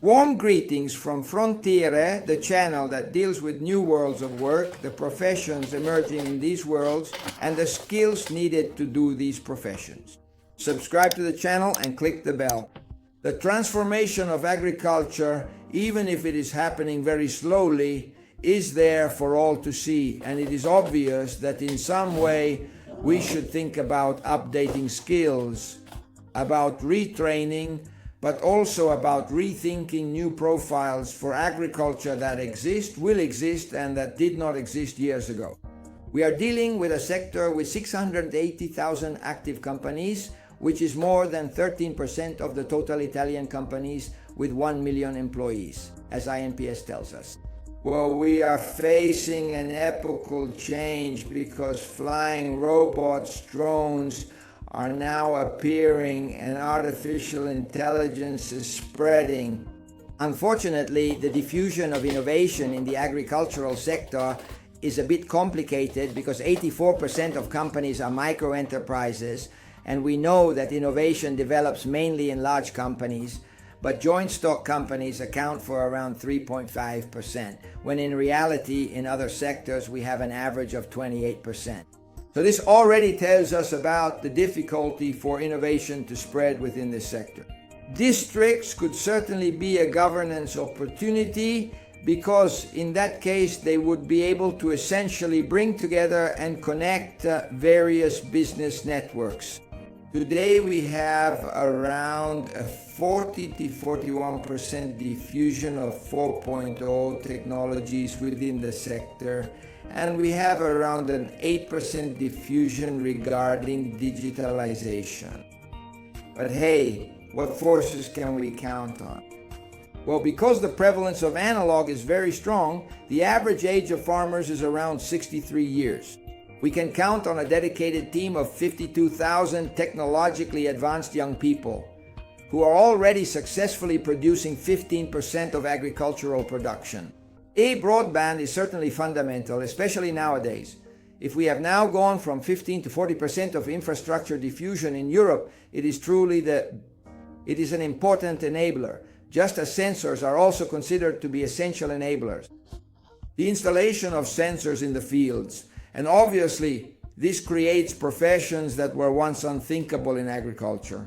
Warm greetings from Frontiere, the channel that deals with new worlds of work, the professions emerging in these worlds, and the skills needed to do these professions. Subscribe to the channel and click the bell. The transformation of agriculture, even if it is happening very slowly, is there for all to see, and it is obvious that in some way we should think about updating skills, about retraining, but also about rethinking new profiles for agriculture that exist, will exist, and that did not exist years ago. We are dealing with a sector with 680,000 active companies, which is more than 13% of the total Italian companies with 1 million employees, as INPS tells us. Well, we are facing an epochal change because flying robots, drones, are now appearing and artificial intelligence is spreading. Unfortunately, the diffusion of innovation in the agricultural sector is a bit complicated because 84% of companies are micro-enterprises, and we know that innovation develops mainly in large companies, but joint stock companies account for around 3.5%, when in reality in other sectors we have an average of 28%. So this already tells us about the difficulty for innovation to spread within this sector. Districts could certainly be a governance opportunity because in that case they would be able to essentially bring together and connect various business networks. Today we have around a 40 to 41% diffusion of 4.0 technologies within the sector, and we have around an 8% diffusion regarding digitalization. But hey, what forces can we count on? Well, because the prevalence of analog is very strong, the average age of farmers is around 63 years. We can count on a dedicated team of 52,000 technologically advanced young people who are already successfully producing 15% of agricultural production. Broadband is certainly fundamental, especially nowadays. If we have now gone from 15 to 40% of infrastructure diffusion in Europe, it is an important enabler, just as sensors are also considered to be essential enablers. The installation of sensors in the fields, and obviously this creates professions that were once unthinkable in agriculture.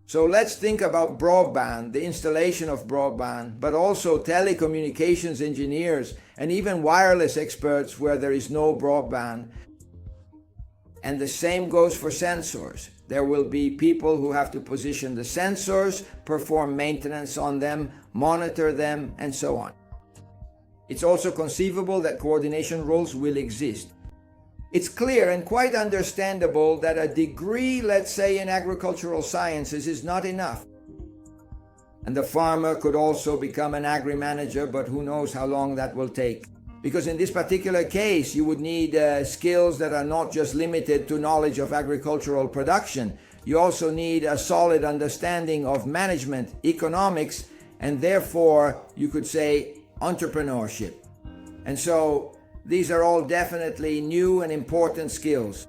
So let's think about broadband, the installation of broadband, but also telecommunications engineers and even wireless experts where there is no broadband. And the same goes for sensors. There will be people who have to position the sensors, perform maintenance on them, monitor them, and so on. It's also conceivable that coordination roles will exist. It's clear and quite understandable that a degree, let's say, in agricultural sciences is not enough. And the farmer could also become an agri-manager, but who knows how long that will take. Because in this particular case, you would need skills that are not just limited to knowledge of agricultural production. You also need a solid understanding of management, economics, and therefore, you could say, entrepreneurship. And so, these are all definitely new and important skills.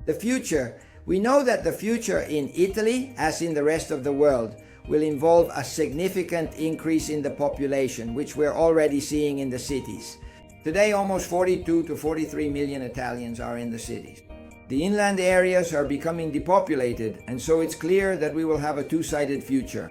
The future. We know that the future in Italy, as in the rest of the world, will involve a significant increase in the population, which we're already seeing in the cities. Today, almost 42 to 43 million Italians are in the cities. The inland areas are becoming depopulated, and so it's clear that we will have a two-sided future.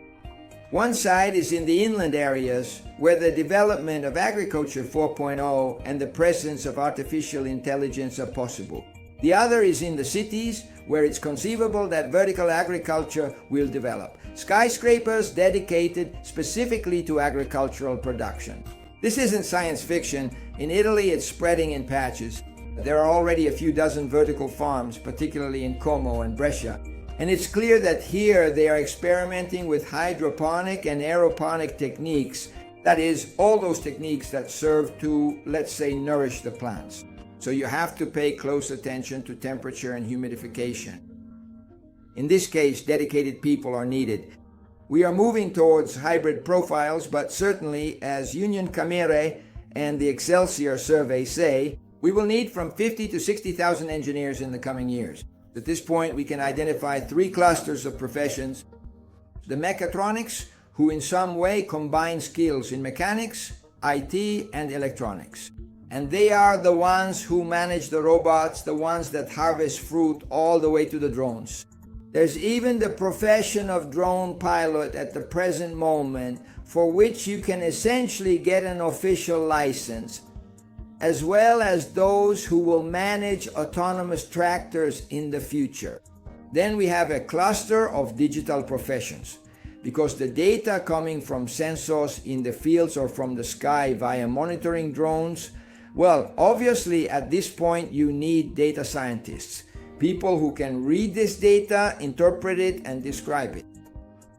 One side is in the inland areas, where the development of agriculture 4.0 and the presence of artificial intelligence are possible. The other is in the cities, where it's conceivable that vertical agriculture will develop. Skyscrapers dedicated specifically to agricultural production. This isn't science fiction. In Italy, it's spreading in patches. There are already a few dozen vertical farms, particularly in Como and Brescia. And it's clear that here they are experimenting with hydroponic and aeroponic techniques. That is, all those techniques that serve to, let's say, nourish the plants. So you have to pay close attention to temperature and humidification. In this case, dedicated people are needed. We are moving towards hybrid profiles, but certainly, as Union Camere and the Excelsior survey say, we will need from 50 to 60,000 engineers in the coming years. At this point, we can identify 3 clusters of professions: the mechatronics, who in some way combine skills in mechanics, IT, and electronics. And they are the ones who manage the robots, the ones that harvest fruit all the way to the drones. There's even the profession of drone pilot at the present moment, for which you can essentially get an official license, as well as those who will manage autonomous tractors in the future. Then we have a cluster of digital professions, because the data coming from sensors in the fields or from the sky via monitoring drones, well, obviously at this point you need data scientists, people who can read this data, interpret it, and describe it.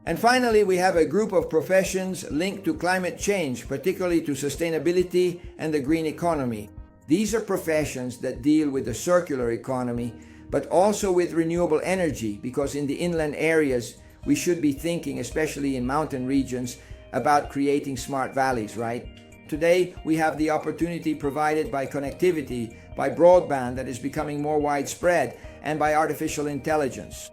And finally, we have a group of professions linked to climate change, particularly to sustainability and the green economy. These are professions that deal with the circular economy, but also with renewable energy, because in the inland areas, we should be thinking, especially in mountain regions, about creating smart valleys, right? Today, we have the opportunity provided by connectivity, by broadband that is becoming more widespread, and by artificial intelligence.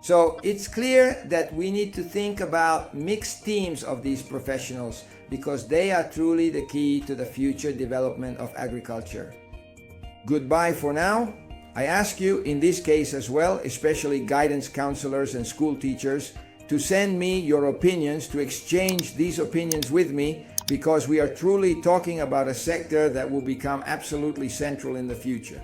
So it's clear that we need to think about mixed teams of these professionals, because they are truly the key to the future development of agriculture. Goodbye for now. I ask you in this case as well, especially guidance counselors and school teachers, to send me your opinions, to exchange these opinions with me, because we are truly talking about a sector that will become absolutely central in the future.